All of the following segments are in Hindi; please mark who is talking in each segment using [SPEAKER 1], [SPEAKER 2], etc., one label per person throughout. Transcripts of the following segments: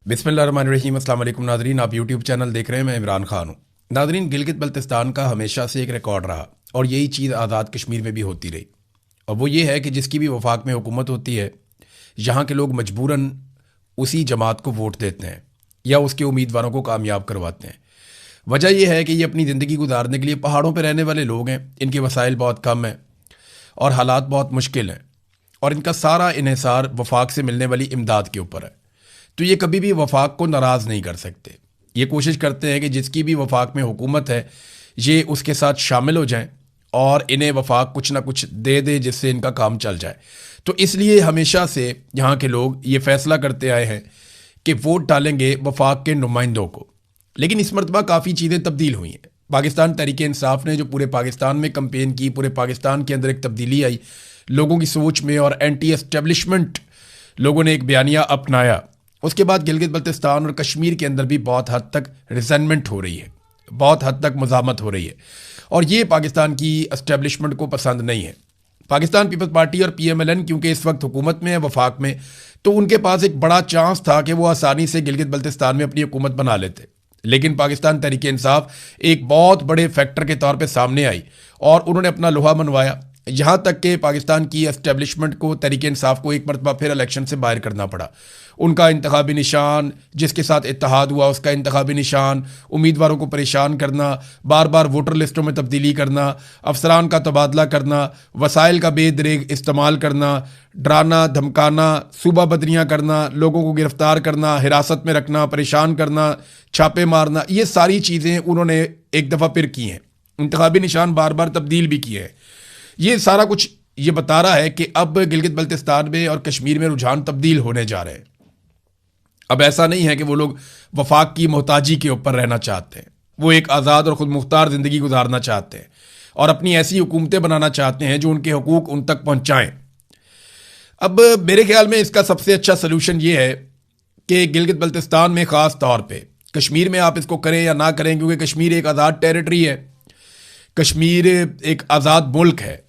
[SPEAKER 1] बिस्मिल्लाहिर्रहमानिर्रहीम। अस्सलाम वालेकुम नाज़रीन, आप यूट्यूब चैनल देख रहे हैं। मैं इमरान खान हूँ। नाज़रीन, गिलगित बल्तिस्तान का हमेशा से एक रिकॉर्ड रहा और यही चीज़ आज़ाद कश्मीर में भी होती रही। और वो ये है कि जिसकी भी वफाक में हुकूमत होती है, यहाँ के लोग मजबूरन उसी जमात को वोट देते हैं या उसके उम्मीदवारों को कामयाब करवाते हैं। वजह यह है कि ये अपनी ज़िंदगी गुजारने के लिए पहाड़ों पर रहने वाले लोग हैं, इनके वसाइल बहुत कम हैं और हालात बहुत मुश्किल हैं और इनका सारा इन्हिसार वफाक से मिलने वाली इमदाद के ऊपर है। तो ये कभी भी वफाक को नाराज़ नहीं कर सकते। ये कोशिश करते हैं कि जिसकी भी वफाक में हुकूमत है ये उसके साथ शामिल हो जाएं और इन्हें वफाक कुछ ना कुछ दे दे जिससे इनका काम चल जाए। तो इसलिए हमेशा से यहाँ के लोग ये फ़ैसला करते आए हैं कि वोट डालेंगे वफाक के नुमाइंदों को। लेकिन इस मरतबा काफ़ी चीज़ें तब्दील हुई हैं। पाकिस्तान तहरीक इंसाफ ने जो पूरे पाकिस्तान में कंपेन की, पूरे पाकिस्तान के अंदर एक तब्दीली आई लोगों की सोच में और एंटी एस्टेब्लिशमेंट लोगों ने एक बयानिया अपनाया। उसके बाद गिलगित बल्तिस्तान और कश्मीर के अंदर भी बहुत हद तक रिजेंटमेंट हो रही है, बहुत हद तक मज़ामत हो रही है और ये पाकिस्तान की एस्टेब्लिशमेंट को पसंद नहीं है। पाकिस्तान पीपल्स पार्टी और PMLN क्योंकि इस वक्त हुकूमत में है वफाक में, तो उनके पास एक बड़ा चांस था कि वो आसानी से गिलगित बल्तिस्तान में अपनी हुकूमत बना लेते। लेकिन पाकिस्तान तहरीक इंसाफ एक बहुत बड़े फैक्टर के तौर पे सामने आई और उन्होंने अपना लोहा मनवाया। यहाँ तक कि पाकिस्तान की एस्टेब्लिशमेंट को, तहरीक इंसाफ को एक मरतबा फिर इलेक्शन से बाहर करना पड़ा। उनका इंतखाबी निशान, जिसके साथ इत्तेहाद हुआ उसका इंतखाबी निशान, उम्मीदवारों को परेशान करना, बार बार वोटर लिस्टों में तब्दीली करना, अफसरान का तबादला करना, वसाइल का बेदरेग इस्तेमाल करना, डराना धमकाना, सूबा बदरियाँ करना, लोगों को गिरफ्तार करना, हिरासत में रखना, परेशान करना, छापे मारना, ये सारी चीज़ें उन्होंने एक दफ़ा फिर की हैं। इंतखाबी निशान बार बार तब्दील भी किए हैं। ये सारा कुछ ये बता रहा है कि अब गिलगित बल्तिस्तान में और कश्मीर में रुझान तब्दील होने जा रहे हैं। अब ऐसा नहीं है कि वो लोग वफाक की मोहताजी के ऊपर रहना चाहते हैं, वो एक आज़ाद और ख़ुद मुख्तार ज़िंदगी गुजारना चाहते हैं और अपनी ऐसी हुकूमतें बनाना चाहते हैं जो उनके हकूक़ उन तक पहुँचाएँ। अब मेरे ख्याल में इसका सबसे अच्छा सलूशन ये है कि गिलगित बल्तिस्तान में ख़ास तौर पर, कश्मीर में आप इसको करें या ना करें, क्योंकि कश्मीर एक आज़ाद टेरिटरी है, कश्मीर एक आज़ाद मुल्क है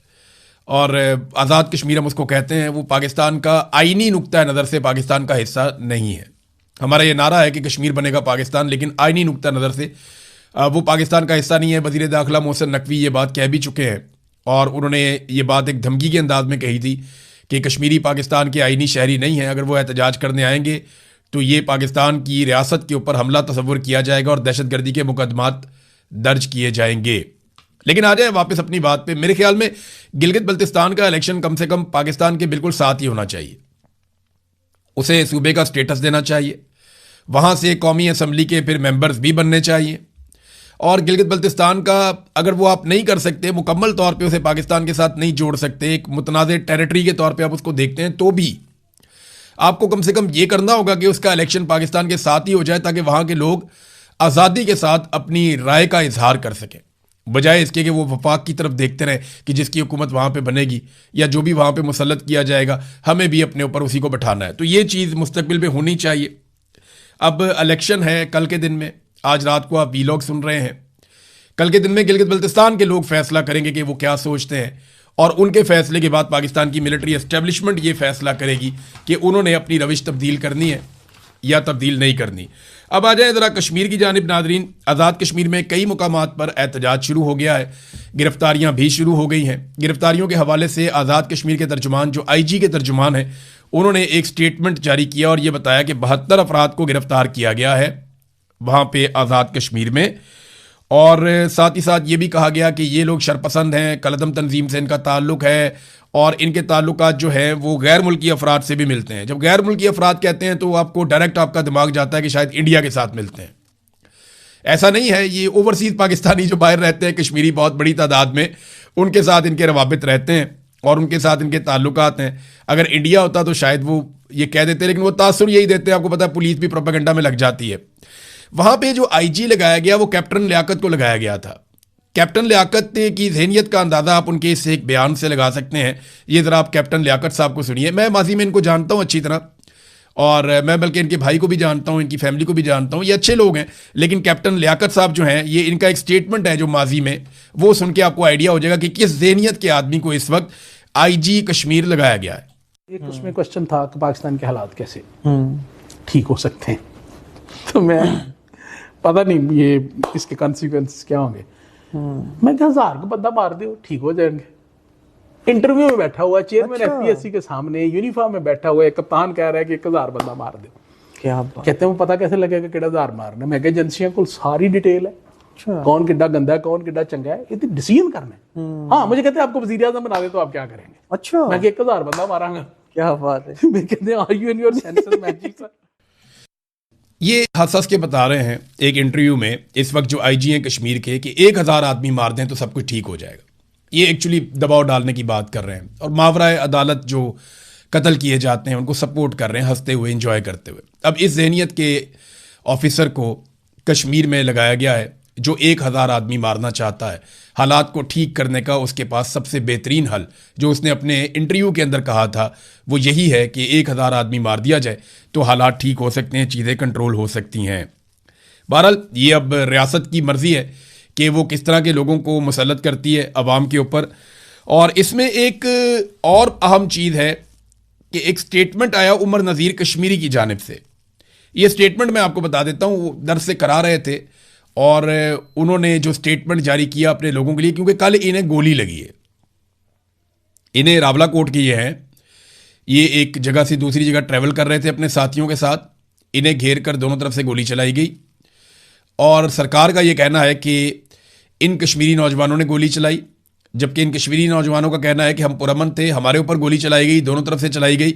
[SPEAKER 1] और आज़ाद कश्मीर हम उसको कहते हैं। वो पाकिस्तान का आईनी नुक्ता नज़र से पाकिस्तान का हिस्सा नहीं है। हमारा ये नारा है कि कश्मीर बनेगा पाकिस्तान, लेकिन आईनी नुक्ता नज़र से वो पाकिस्तान का हिस्सा नहीं है। वज़ीर दाखिला मोहसिन नकवी ये बात कह भी चुके हैं और उन्होंने ये बात एक धमकी के अंदाज में कही थी कि कश्मीरी पाकिस्तान के आईनी शहरी नहीं है। अगर वो एहतजाज करने आएंगे तो ये पाकिस्तान की रियासत के ऊपर हमला तस्वुर किया जाएगा और दहशतगर्दी के मुकदमात दर्ज किए जाएंगे। लेकिन आ जाए वापस अपनी बात पे। मेरे ख्याल में गिलगित बल्तिस्तान का इलेक्शन कम से कम पाकिस्तान के बिल्कुल साथ ही होना चाहिए। उसे सूबे का स्टेटस देना चाहिए, वहाँ से कौमी असम्बली के फिर मेंबर्स भी बनने चाहिए। और गिलगित बल्तिस्तान का अगर वो आप नहीं कर सकते, मुकम्मल तौर पे उसे पाकिस्तान के साथ नहीं जोड़ सकते, एक मुतनाज़ टेरिटरी के तौर पे आप उसको देखते हैं, तो भी आपको कम से कम ये करना होगा कि उसका इलेक्शन पाकिस्तान के साथ ही हो जाए, ताकि वहाँ के लोग आज़ादी के साथ अपनी राय का इजहार कर सकें, बजाय इसके कि वो वफाक की तरफ देखते रहें कि जिसकी हुकूमत वहाँ पे बनेगी या जो भी वहाँ पे मुसल्लत किया जाएगा हमें भी अपने ऊपर उसी को बैठाना है। तो ये चीज़ मुस्तकबिल में होनी चाहिए। अब इलेक्शन है कल के दिन में, आज रात को आप वीलॉग सुन रहे हैं। कल के दिन में गिलगित बल्तिस्तान के लोग फैसला करेंगे कि वो क्या सोचते हैं और उनके फैसले के बाद पाकिस्तान की मिलिट्री एस्टेब्लिशमेंट ये फैसला करेगी कि उन्होंने अपनी रविश तब्दील करनी है या तब्दील नहीं करनी। अब आ जाए ज़रा कश्मीर की जानिब। नादरीन, आज़ाद कश्मीर में कई मुकामात पर एहतजाज शुरू हो गया है, गिरफ्तारियां भी शुरू हो गई हैं। गिरफ्तारियों के हवाले से आज़ाद कश्मीर के तर्जुमान, जो IG के तर्जुमान हैं, उन्होंने एक स्टेटमेंट जारी किया और ये बताया कि 72 अफराद को गिरफ्तार किया गया है वहाँ पे आज़ाद कश्मीर में। और साथ ही साथ ये भी कहा गया कि ये लोग शरपसंद हैं, कलदम तंजीम से इनका ताल्लुक़ है और इनके ताल्लुकात जो हैं वो गैर मुल्की अफराद से भी मिलते हैं। जब गैर मुल्की अफराद कहते हैं तो आपको डायरेक्ट आपका दिमाग जाता है कि शायद इंडिया के साथ मिलते हैं। ऐसा नहीं है, ये ओवरसीज़ पाकिस्तानी जो बाहर रहते हैं, कश्मीरी बहुत बड़ी तादाद में, उनके साथ इनके रवाबित रहते हैं और उनके साथ इनके ताल्लुकात हैं। अगर इंडिया होता तो शायद वो ये कह देते, लेकिन वो तासुर यही देते हैं। आपको पता है पुलिस भी प्रोपेगेंडा में लग जाती है। वहाँ पे जो IG लगाया गया वो कैप्टन लियाकत को लगाया गया था। कैप्टन लियाकत की जहनियत का अंदाज़ा आप उनके इस एक बयान से लगा सकते हैं। ये ज़रा आप कैप्टन लियाकत साहब को सुनिए। मैं माजी में इनको जानता हूँ अच्छी तरह और मैं बल्कि इनके भाई को भी जानता हूँ, इनकी फैमिली को भी जानता हूँ, ये अच्छे लोग हैं। लेकिन कैप्टन लियाकत साहब जो हैं, ये इनका एक स्टेटमेंट है जो माजी में, वो सुन के आपको आइडिया हो जाएगा कि किस जहनियत के आदमी को इस वक्त IG कश्मीर लगाया गया है।
[SPEAKER 2] एक उसमें क्वेश्चन था कि पाकिस्तान के हालात कैसे ठीक हो सकते हैं। तो मैं पता नहीं ये इसके कॉन्सिक्वेंसेस क्या होंगे। मैं 1000 को बंदा मार दो ठीक हो जाएंगे। इंटरव्यू में बैठा हुआ चेयरमैन एफपीएससी के सामने यूनिफॉर्म में बैठा हुआ है, कप्तान कह रहा है कि 1000 बंदा मार दो।
[SPEAKER 3] क्या बात।
[SPEAKER 2] कहते हैं वो पता कैसे लगेगा कि 1000 मारना। मैं कहा एजेंसियों को सारी डिटेल है, कौन किड्डा गंदा है कौन किड्डा चंगा है, ये डिसीजन करना है। हाँ मुझे कहते हैं आपको वजीर आजम बना दे तो आप क्या करेंगे।
[SPEAKER 3] अच्छा
[SPEAKER 2] मैं 1000 बंदा मारांगा।
[SPEAKER 3] क्या बात है।
[SPEAKER 2] मैं कहते हैं are you in your senses magic sir.
[SPEAKER 1] ये हंस के बता रहे हैं एक इंटरव्यू में इस वक्त जो आईजी हैं कश्मीर के कि 1000 आदमी मार दें तो सब कुछ ठीक हो जाएगा। ये एक्चुअली दबाव डालने की बात कर रहे हैं और मावराए अदालत जो कत्ल किए जाते हैं उनको सपोर्ट कर रहे हैं हंसते हुए एंजॉय करते हुए। अब इस जहनीत के ऑफिसर को कश्मीर में लगाया गया है जो 1000 आदमी मारना चाहता है। हालात को ठीक करने का उसके पास सबसे बेहतरीन हल जो उसने अपने इंटरव्यू के अंदर कहा था वो यही है कि 1000 आदमी मार दिया जाए तो हालात ठीक हो सकते हैं, चीज़ें कंट्रोल हो सकती हैं। बहरहाल ये अब रियासत की मर्जी है कि वो किस तरह के लोगों को मुसल्लत करती है अवाम के ऊपर। और इसमें एक और अहम चीज़ है कि एक स्टेटमेंट आया उमर नज़ीर कश्मीरी की जानिब से। ये स्टेटमेंट मैं आपको बता देता हूँ, वो दर्स से करा रहे थे और उन्होंने जो स्टेटमेंट जारी किया अपने लोगों के लिए, क्योंकि कल इन्हें गोली लगी है। इन्हें रावला कोट की ये हैं, ये एक जगह से दूसरी जगह ट्रैवल कर रहे थे अपने साथियों के साथ, इन्हें घेर कर दोनों तरफ से गोली चलाई गई। और सरकार का ये कहना है कि इन कश्मीरी नौजवानों ने गोली चलाई, जबकि इन कश्मीरी नौजवानों का कहना है कि हम पुरअमन थे, हमारे ऊपर गोली चलाई गई, दोनों तरफ से चलाई गई,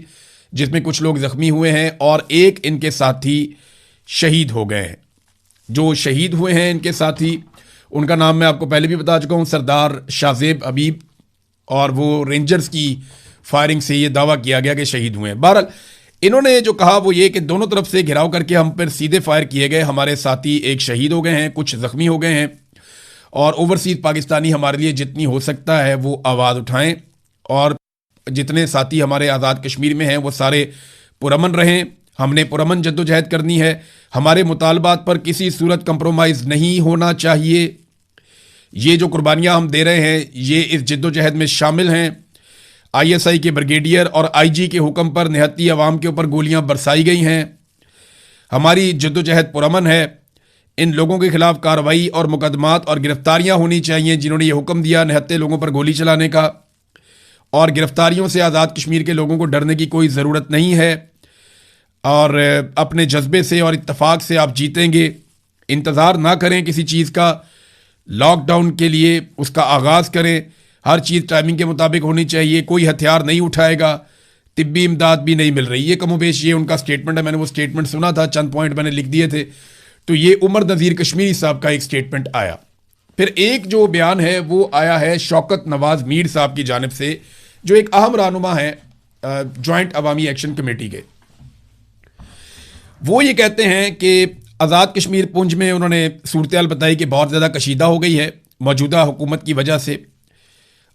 [SPEAKER 1] जिसमें कुछ लोग जख्मी हुए हैं और एक इनके साथी शहीद हो गए हैं। जो शहीद हुए हैं इनके साथी, उनका नाम मैं आपको पहले भी बता चुका हूँ, सरदार शाहजेब हबीब, और वो रेंजर्स की फायरिंग से ये दावा किया गया कि शहीद हुए हैं। बहरहाल इन्होंने जो कहा वो ये कि दोनों तरफ से घिराव करके हम पर सीधे फायर किए गए, हमारे साथी एक शहीद हो गए हैं, कुछ जख्मी हो गए हैं, और ओवरसीज पाकिस्तानी हमारे लिए जितनी हो सकता है वो आवाज़ उठाएं और जितने साथी हमारे आज़ाद कश्मीर में हैं वो सारे पुरअमन रहें। हमने पुरअमन जद्दोजहद करनी है, हमारे मुतालबात पर किसी सूरत कंप्रोमाइज़ नहीं होना चाहिए। ये जो कुर्बानियाँ हम दे रहे हैं ये इस जद्दोजहद में शामिल हैं। ISI के ब्रिगेडियर और IG के हुक्म पर निहत्ती अवाम के ऊपर गोलियाँ बरसाई गई हैं। हमारी जद्दोजहद पुरअमन है। इन लोगों के खिलाफ कार्रवाई और मुकदमात और गिरफ्तारियाँ होनी चाहिए जिन्होंने ये हुक्म दिया निहत्ते लोगों पर गोली चलाने का, और गिरफ्तारियों से आज़ाद कश्मीर के लोगों को डरने की कोई ज़रूरत नहीं है, और अपने जज्बे से और इत्तफाक से आप जीतेंगे। इंतज़ार ना करें किसी चीज़ का, लॉकडाउन के लिए उसका आगाज़ करें, हर चीज़ टाइमिंग के मुताबिक होनी चाहिए, कोई हथियार नहीं उठाएगा, तिब्बी इमदाद भी नहीं मिल रही। ये कमोबेश ये उनका स्टेटमेंट है। मैंने वो स्टेटमेंट सुना था, चंद पॉइंट मैंने लिख दिए थे। तो ये उमर नज़ीर कश्मीरी साहब का एक स्टेटमेंट आया। फिर एक जो बयान है वो आया है शौकत नवाज मीर साहब की जानिब से, जो एक अहम रहनुमा है जॉइंट अवामी एक्शन कमेटी के। वो ये कहते हैं कि आज़ाद कश्मीर पुंछ में उन्होंने सूरत बताई कि बहुत ज़्यादा कशीदा हो गई है मौजूदा हुकूमत की वजह से,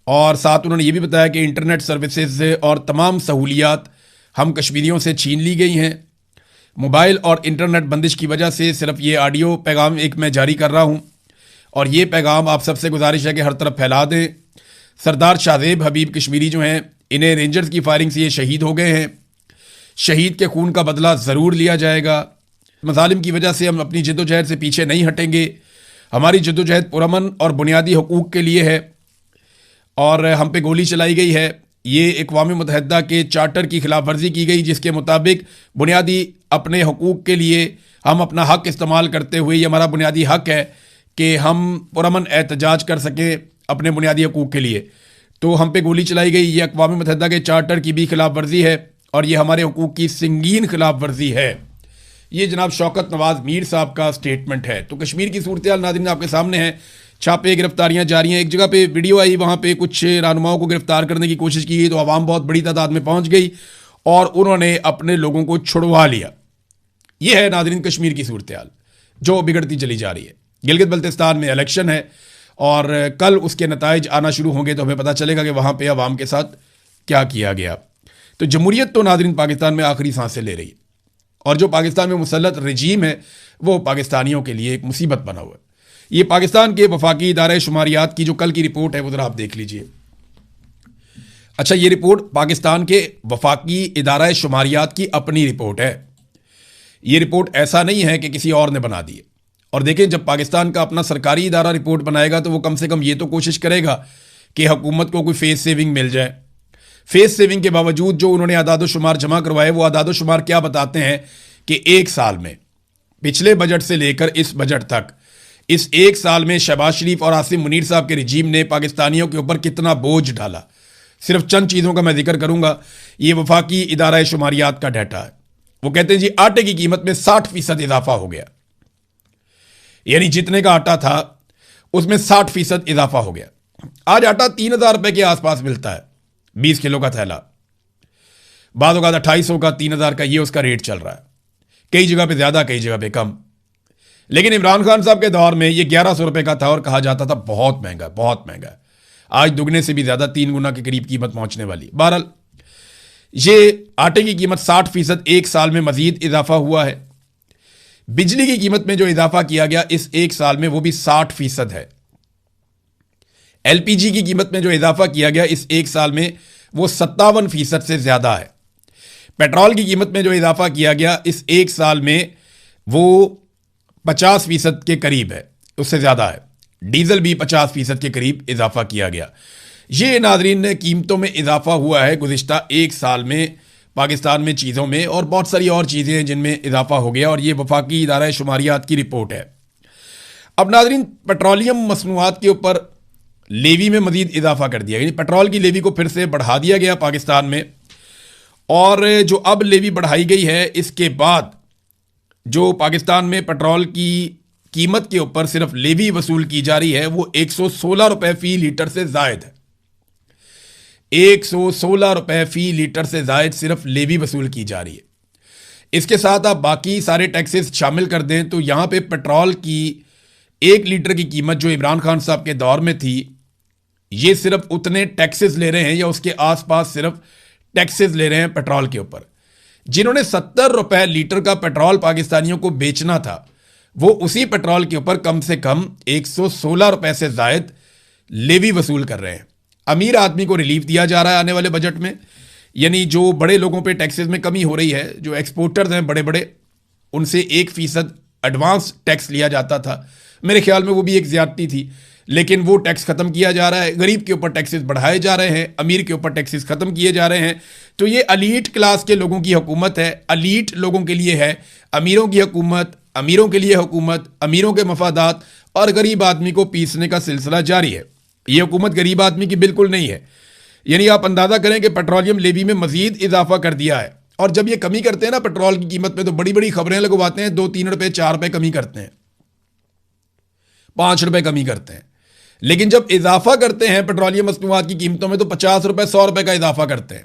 [SPEAKER 1] और साथ उन्होंने ये भी बताया कि इंटरनेट सर्विसेज और तमाम सहूलियात हम कश्मीरियों से छीन ली गई हैं। मोबाइल और इंटरनेट बंदिश की वजह से सिर्फ ये ऑडियो पैगाम एक मैं जारी कर रहा हूँ, और ये पैगाम आप सबसे गुजारिश है कि हर तरफ फैला दें। सरदार शाहजेब हबीब कश्मीरी जो हैं, इन्हें रेंजर्स की फायरिंग से ये शहीद हो गए हैं। शहीद के खून का बदला ज़रूर लिया जाएगा। मज़ालिम की वजह से हम अपनी जद्दोजहद से पीछे नहीं हटेंगे। हमारी जद्दोजहद पुरअमन और बुनियादी हकूक़ के लिए है, और हम पे गोली चलाई गई है। ये अक़वाम मुत्तहिदा के चार्टर की खिलाफ वर्जी की गई, जिसके मुताबिक बुनियादी अपने हकूक़ के लिए हम अपना हक़ इस्तेमाल करते हुए, ये हमारा बुनियादी हक़ है कि हम पुरअमन एहतजाज कर सकें अपने बुनियादी हकूक़ के लिए। तो हम पे गोली चलाई गई, ये अक़वाम मुत्तहिदा के चार्टर की भी खिलाफ वर्जी है और ये हमारे हकूक़ की संगीन खिलाफ वर्जी है। ये जनाब शौकत नवाज मीर साहब का स्टेटमेंट है। तो कश्मीर की सूरत हाल नाज़रीन आपके सामने है। छापे गिरफ्तारियां जारी हैं। एक जगह पे वीडियो आई, वहाँ पे कुछ रहनुमाओं को गिरफ्तार करने की कोशिश की गई तो आवाम बहुत बड़ी तादाद में पहुँच गई और उन्होंने अपने लोगों को छुड़वा लिया। ये है नाज़रीन कश्मीर की सूरत हाल जो बिगड़ती चली जा रही है। गिलगित बल्तिस्तान में इलेक्शन है और कल उसके नताइज आना शुरू होंगे तो हमें पता चलेगा कि वहाँ पे आवाम के साथ क्या किया गया। तो जमहूरियत तो नाज़रीन पाकिस्तान में आखिरी सांसें ले रही है, और जो पाकिस्तान में मुसल्लत रजीम है वो पाकिस्तानियों के लिए एक मुसीबत बना हुआ है। ये पाकिस्तान के वफाकी इदारे शुमारियात की जो कल की रिपोर्ट है वो ज़रा आप देख लीजिए। अच्छा, ये रिपोर्ट पाकिस्तान के वफाकी इदारा शुमारियात की अपनी रिपोर्ट है। ये रिपोर्ट ऐसा नहीं है कि किसी और ने बना दी है। और देखें, जब पाकिस्तान का अपना सरकारी इदारा रिपोर्ट बनाएगा तो वो कम से कम ये तो कोशिश करेगा कि हुकूमत को कोई फेस सेविंग मिल जाए। फेस सेविंग के बावजूद जो उन्होंने आदादोशुमार जमा करवाए, वो आदादोशुमार क्या बताते हैं कि एक साल में, पिछले बजट से लेकर इस बजट तक, इस एक साल में शहबाज शरीफ और आसिम मुनीर साहब के रिजीम ने पाकिस्तानियों के ऊपर कितना बोझ डाला। सिर्फ चंद चीज़ों का मैं जिक्र करूंगा। ये वफाकी इदारा शुमारियात का डाटा है। वो कहते हैं जी, आटे की कीमत में 60% इजाफा हो गया, यानी जितने का आटा था उसमें 60% इजाफा हो गया। आज आटा 3,000 रुपए के आसपास मिलता है, 20 किलो का थैला। बाद औक़ात 2,800 का, 3,000 का, ये उसका रेट चल रहा है। कई जगह पे ज्यादा, कई जगह पे कम। लेकिन इमरान खान साहब के दौर में ये 1,100 रुपए का था और कहा जाता था बहुत महंगा, बहुत महंगा। आज दुगने से भी ज्यादा, 3 गुना के करीब कीमत पहुंचने वाली। बहरहाल, ये आटे की कीमत 60% एक साल में मजीद इजाफा हुआ है। बिजली की कीमत में जो इजाफा किया गया इस एक साल में, वो भी 60% है। एलपीजी की कीमत में जो इजाफा किया गया इस एक साल में, वो 57% से ज्यादा है। पेट्रोल की कीमत में जो इजाफा किया गया इस एक साल में, वो 50% के करीब है, उससे ज्यादा है। डीजल भी 50% के करीब इजाफा किया गया। ये नाजरीन ने कीमतों में इजाफा हुआ है गुज़िश्ता एक साल में पाकिस्तान में चीज़ों में, और बहुत सारी और चीज़ें हैं जिनमें इजाफा हो गया, और ये वफाकी इदारा शुमारियात की रिपोर्ट है। अब नाजरीन, पेट्रोलियम मसनूआत के ऊपर लेवी में मजीद इजाफा कर दिया, यानी पेट्रोल की लेवी को फिर से बढ़ा दिया गया पाकिस्तान में। और जो अब लेवी बढ़ाई गई है, इसके बाद जो पाकिस्तान में पेट्रोल की कीमत के ऊपर सिर्फ लेवी वसूल की जा रही है, वो 116 रुपए फी लीटर से जायद है। 116 रुपए फी लीटर से जायद सिर्फ लेवी वसूल की जा रही है। इसके साथ आप बाकी सारे टैक्सेस शामिल कर दें तो यहां पे पेट्रोल की 1 लीटर की कीमत जो इमरान खान साहब के दौर में थी, ये सिर्फ उतने टैक्सेस ले रहे हैं या उसके आसपास सिर्फ टैक्सेस ले रहे हैं पेट्रोल के ऊपर। जिन्होंने 70 रुपए लीटर का पेट्रोल पाकिस्तानियों को बेचना था, वो उसी पेट्रोल के ऊपर कम से कम 116 रुपए से जायद लेवी वसूल कर रहे हैं। अमीर आदमी को रिलीफ दिया जा रहा है आने वाले बजट में, यानी जो बड़े लोगों पे टैक्सेस में कमी हो रही है, जो एक्सपोर्टर्स हैं बड़े बड़े, उनसे 1% एडवांस टैक्स लिया जाता था। मेरे ख्याल में वो भी एक ज्यादती थी, लेकिन वो टैक्स खत्म किया जा रहा है। गरीब के ऊपर टैक्सेस बढ़ाए जा रहे हैं, अमीर के ऊपर टैक्सेस खत्म किए जा रहे हैं। तो ये अलीट क्लास के लोगों की हुकूमत है, अलीट लोगों के लिए है। अमीरों की हुकूमत, अमीरों के लिए हुकूमत, अमीरों के मफादात, और गरीब आदमी को पीसने का सिलसिला जारी है। ये हुकूमत गरीब आदमी की बिल्कुल नहीं है। यानी आप अंदाजा करें कि पेट्रोलियम लेवी में मजीद इजाफा कर दिया है। और जब ये कमी करते हैं ना पेट्रोल की कीमत में, तो बड़ी बड़ी खबरें लगवाते हैं, 2-3 रुपए 4 रुपए कमी करते हैं, 5 रुपए कमी करते हैं। लेकिन जब इजाफा करते हैं पेट्रोलियम मसनूआत की कीमतों में, तो 50 रुपए 100 रुपए का इजाफा करते हैं।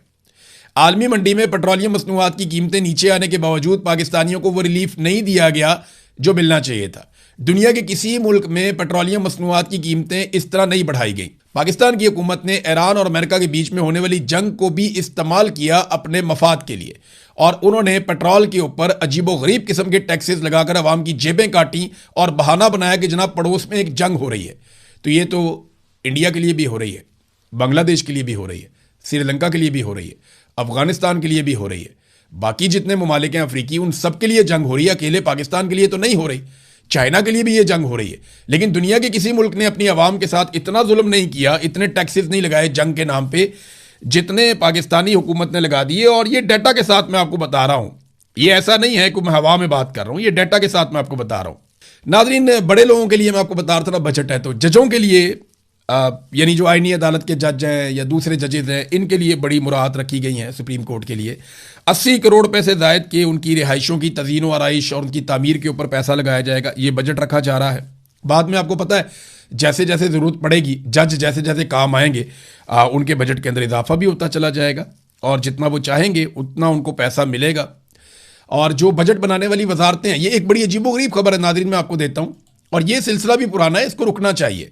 [SPEAKER 1] आलमी मंडी में पेट्रोलियम मसनूआत की कीमतें नीचे आने के बावजूद पाकिस्तानियों को वो रिलीफ नहीं दिया गया जो मिलना चाहिए था। दुनिया के किसी मुल्क में पेट्रोलियम मसनूआत की कीमतें इस तरह नहीं बढ़ाई गई। पाकिस्तान की हुकूमत ने ईरान और अमेरिका के बीच में होने वाली जंग को भी इस्तेमाल किया अपने मफाद के लिए, और उन्होंने पेट्रोल के ऊपर अजीबोगरीब किस्म के टैक्सेस लगाकर अवाम की जेबें काटी और बहाना बनाया कि जनाब पड़ोस में एक जंग हो रही है। तो ये तो इंडिया के लिए भी हो रही है, बांग्लादेश के लिए भी हो रही है, श्रीलंका के लिए भी हो रही है, अफगानिस्तान के लिए भी हो रही है, बाकी जितने ममालिक हैं अफ्रीकी, उन सब के लिए जंग हो रही है। अकेले पाकिस्तान के लिए तो नहीं हो रही, चाइना के लिए भी ये जंग हो रही है। लेकिन दुनिया के किसी मुल्क ने अपनी आवाम के साथ इतना जुल्म नहीं किया, इतने टैक्सेस नहीं लगाए जंग के नाम पे, जितने पाकिस्तानी हुकूमत ने लगा दिए। और ये डाटा के साथ मैं आपको बता रहा हूं, ये ऐसा नहीं है कि मैं हवा में बात कर रहा हूं, ये डाटा के साथ मैं आपको बता रहा हूं। नाजरीन, बड़े लोगों के लिए मैं आपको बता रहा था ना बजट है, तो जजों के लिए यानी जो आईनी अदालत के जज हैं या दूसरे जजेज हैं, इनके लिए बड़ी मुराहत रखी गई हैं। सुप्रीम कोर्ट के लिए 80 करोड़ रुपए से जायद के उनकी रिहाइशों की तज़ीन व आराइश और उनकी तामीर के ऊपर पैसा लगाया जाएगा। ये बजट रखा जा रहा है। बाद में आपको पता है, जैसे जैसे ज़रूरत पड़ेगी, जज जैसे जैसे काम आएंगे, उनके बजट के अंदर इजाफा भी होता चला जाएगा, और जितना वो चाहेंगे उतना उनको पैसा मिलेगा। और जो बजट बनाने वाली वजारतें हैं, ये एक बड़ी अजीबोगरीब खबर है नाज़रीन, मैं आपको देता हूँ, और ये सिलसिला भी पुराना है, इसको रुकना चाहिए।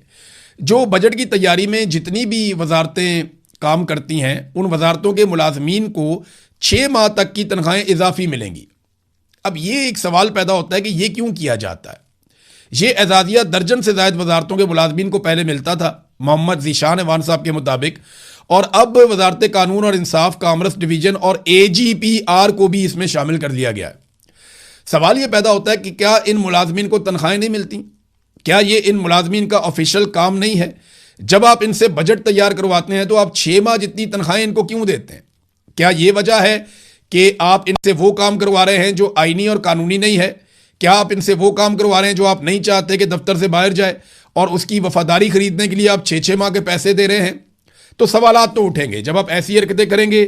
[SPEAKER 1] जो बजट की तैयारी में जितनी भी वजारतें काम करती हैं, उन वजारतों के मुलाजमीन को 6 माह तक की तनख्वाहें इजाफी मिलेंगी। अब ये एक सवाल पैदा होता है कि ये क्यों किया जाता है। ये एजाजिया दर्जन से ज्यादा वजारतों के मुलाजमीन को पहले मिलता था मोहम्मद ज़ीशान ऐवान साहब के मुताबिक, और अब वजारत कानून और इंसाफ, कॉमर्स डिवीजन और AGPR को भी इसमें शामिल कर लिया गया है। सवाल ये पैदा होता है कि क्या इन मुलाजमीन को तनख्वाहें नहीं मिलती? क्या ये इन मुलाजमीन का ऑफिशियल काम नहीं है? जब आप इनसे बजट तैयार करवाते हैं तो आप 6 माह जितनी तनख्वाहें इनको क्यों देते हैं? क्या ये वजह है कि आप इनसे वो काम करवा रहे हैं जो आईनी और कानूनी नहीं है? क्या आप इनसे वो काम करवा रहे हैं जो आप नहीं चाहते कि दफ्तर से बाहर जाए और उसकी वफादारी खरीदने के लिए आप 6-6 माह के पैसे दे रहे हैं? तो सवालात तो उठेंगे। जब आप ऐसी हरकतें करेंगे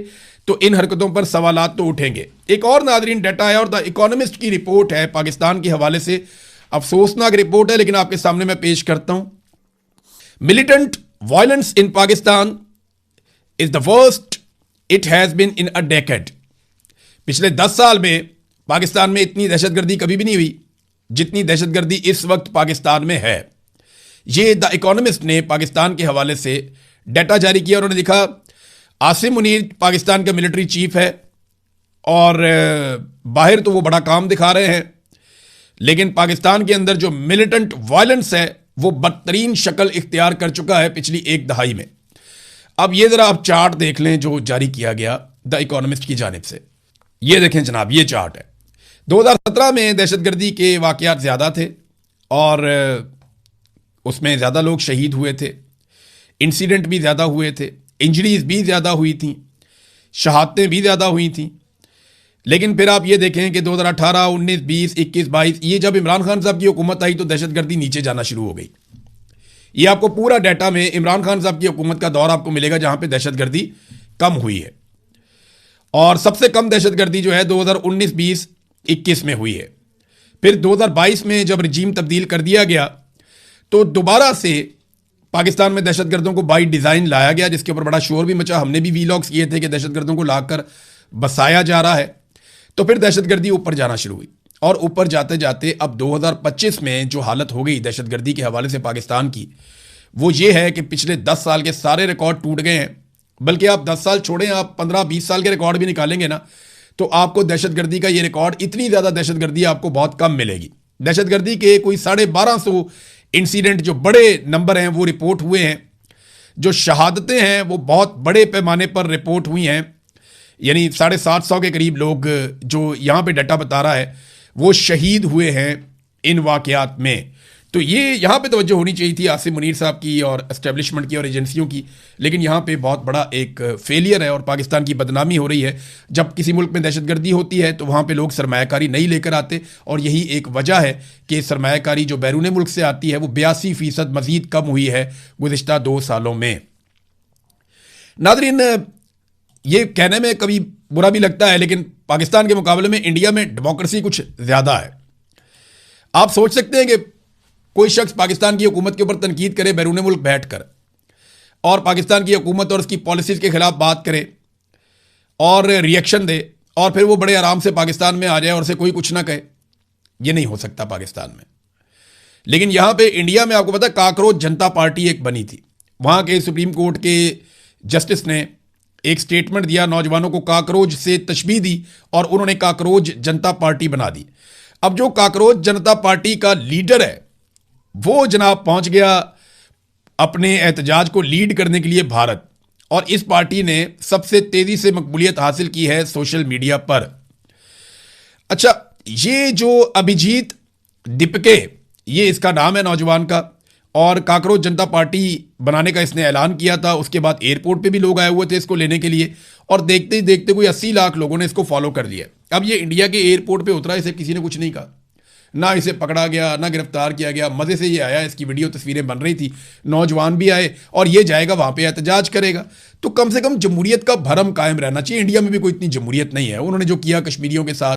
[SPEAKER 1] तो इन हरकतों पर सवालात तो उठेंगे। एक और नादरीन डाटा है और द इकोनॉमिस्ट की रिपोर्ट है पाकिस्तान के हवाले से, अफसोसनाक रिपोर्ट है लेकिन आपके सामने मैं पेश करता हूं। Militant violence in Pakistan is the worst it has been in a decade. पिछले 10 साल में पाकिस्तान में इतनी दहशतगर्दी कभी भी नहीं हुई जितनी दहशतगर्दी इस वक्त पाकिस्तान में है। ये द इकोनॉमिस्ट ने पाकिस्तान के हवाले से डाटा जारी किया। उन्होंने लिखा आसिम मुनीर पाकिस्तान का मिलिट्री चीफ है और बाहर तो वो बड़ा काम दिखा रहे हैं, लेकिन पाकिस्तान के अंदर जो मिलिटेंट वायलेंस है वो बदतरीन शक्ल इख्तियार कर चुका है पिछली एक दहाई में। अब ये जरा आप चार्ट देख लें जो जारी किया गया द इकोनॉमिस्ट की जानिब से। ये देखें जनाब, ये चार्ट है। 2017 में दहशतगर्दी के वाकयात ज़्यादा थे और उसमें ज़्यादा लोग शहीद हुए थे, इंसिडेंट भी ज़्यादा हुए थे, इंजरीज भी ज़्यादा हुई थी, शहादतें भी ज़्यादा हुई थी। लेकिन फिर आप ये देखें कि 2018, 19, 20, 21, 22 ये जब इमरान खान साहब की हुकूमत आई तो दहशतगर्दी नीचे जाना शुरू हो गई। ये आपको पूरा डाटा में इमरान खान साहब की हुकूमत का दौर आपको मिलेगा जहां पे दहशतगर्दी कम हुई है। और सबसे कम दहशतगर्दी जो है 2019, 20, 21 में हुई है। फिर 2022 में जब रजीम तब्दील कर दिया गया तो दोबारा से पाकिस्तान में दहशतगर्दों को बाई डिज़ाइन लाया गया, जिसके ऊपर बड़ा शोर भी मचा। हमने भी वीलॉग्स किए थे कि दहशतगर्दों को लाकर बसाया जा रहा है। तो फिर दहशतगर्दी ऊपर जाना शुरू हुई और ऊपर जाते जाते अब 2025 में जो हालत हो गई दहशतगर्दी के हवाले से पाकिस्तान की, वो ये है कि पिछले 10 साल के सारे रिकॉर्ड टूट गए हैं। बल्कि आप 10 साल छोड़ें, आप 15-20 साल के रिकॉर्ड भी निकालेंगे ना तो आपको दहशतगर्दी का ये रिकॉर्ड, इतनी ज़्यादा दहशतगर्दी आपको बहुत कम मिलेगी। दहशतगर्दी के कोई 1250 इंसिडेंट जो बड़े नंबर हैं वो रिपोर्ट हुए हैं। जो शहादतें हैं वो बहुत बड़े पैमाने पर रिपोर्ट हुई हैं, यानी 750 के करीब लोग जो यहाँ पे डाटा बता रहा है वो शहीद हुए हैं इन वाकयात में। तो ये यहाँ पे तवज्जो होनी चाहिए थी आसिम मुनीर साहब की और एस्टेब्लिशमेंट की और एजेंसियों की, लेकिन यहाँ पे बहुत बड़ा एक फेलियर है और पाकिस्तान की बदनामी हो रही है। जब किसी मुल्क में दहशतगर्दी होती है तो वहाँ पे लोग सरमायाकारी नहीं लेकर आते और यही एक वजह है कि सरमायाकारी जो बैरून मुल्क से आती है वो 82% मजीद कम हुई है गुज़िश्ता 2 सालों में। नादरीन, ये कहने में कभी बुरा भी लगता है लेकिन पाकिस्तान के मुकाबले में इंडिया में डेमोक्रेसी कुछ ज़्यादा है। आप सोच सकते हैं कि कोई शख्स पाकिस्तान की हुकूमत के ऊपर तनकीद करे बैरून मुल्क बैठकर और पाकिस्तान की हुकूमत और उसकी पॉलिसीज़ के खिलाफ बात करे और रिएक्शन दे और फिर वो बड़े आराम से पाकिस्तान में आ जाए और उसे कोई कुछ ना कहे। ये नहीं हो सकता पाकिस्तान में। लेकिन यहाँ पे इंडिया में आपको पता है काकरोच जनता पार्टी एक बनी थी। वहाँ के सुप्रीम कोर्ट के जस्टिस ने एक स्टेटमेंट दिया, नौजवानों को काकरोच से तशबीह दी और उन्होंने काकरोच जनता पार्टी बना दी। अब जो काकरोच जनता पार्टी का लीडर है वो जनाब पहुंच गया अपने एहतजाज को लीड करने के लिए भारत, और इस पार्टी ने सबसे तेजी से मकबूलियत हासिल की है सोशल मीडिया पर। अच्छा, ये जो अभिजीत दीपके, ये इसका नाम है नौजवान का, और काकरोच जनता पार्टी बनाने का इसने ऐलान किया था। उसके बाद एयरपोर्ट पे भी लोग आए हुए थे इसको लेने के लिए और देखते ही देखते कोई 80 लाख लोगों ने इसको फॉलो कर लिया। अब ये इंडिया के एयरपोर्ट पे उतरा, इसे किसी ने कुछ नहीं कहा, ना इसे पकड़ा गया ना गिरफ्तार किया गया। मज़े से ये आया, इसकी वीडियो तस्वीरें बन रही थी, नौजवान भी आए और ये जाएगा वहाँ पे एहतजाज करेगा। तो कम से कम जमहूरियत का भरम कायम रहना चाहिए। इंडिया में भी कोई इतनी जमहूरियत नहीं है। उन्होंने जो किया कश्मीरियों के साथ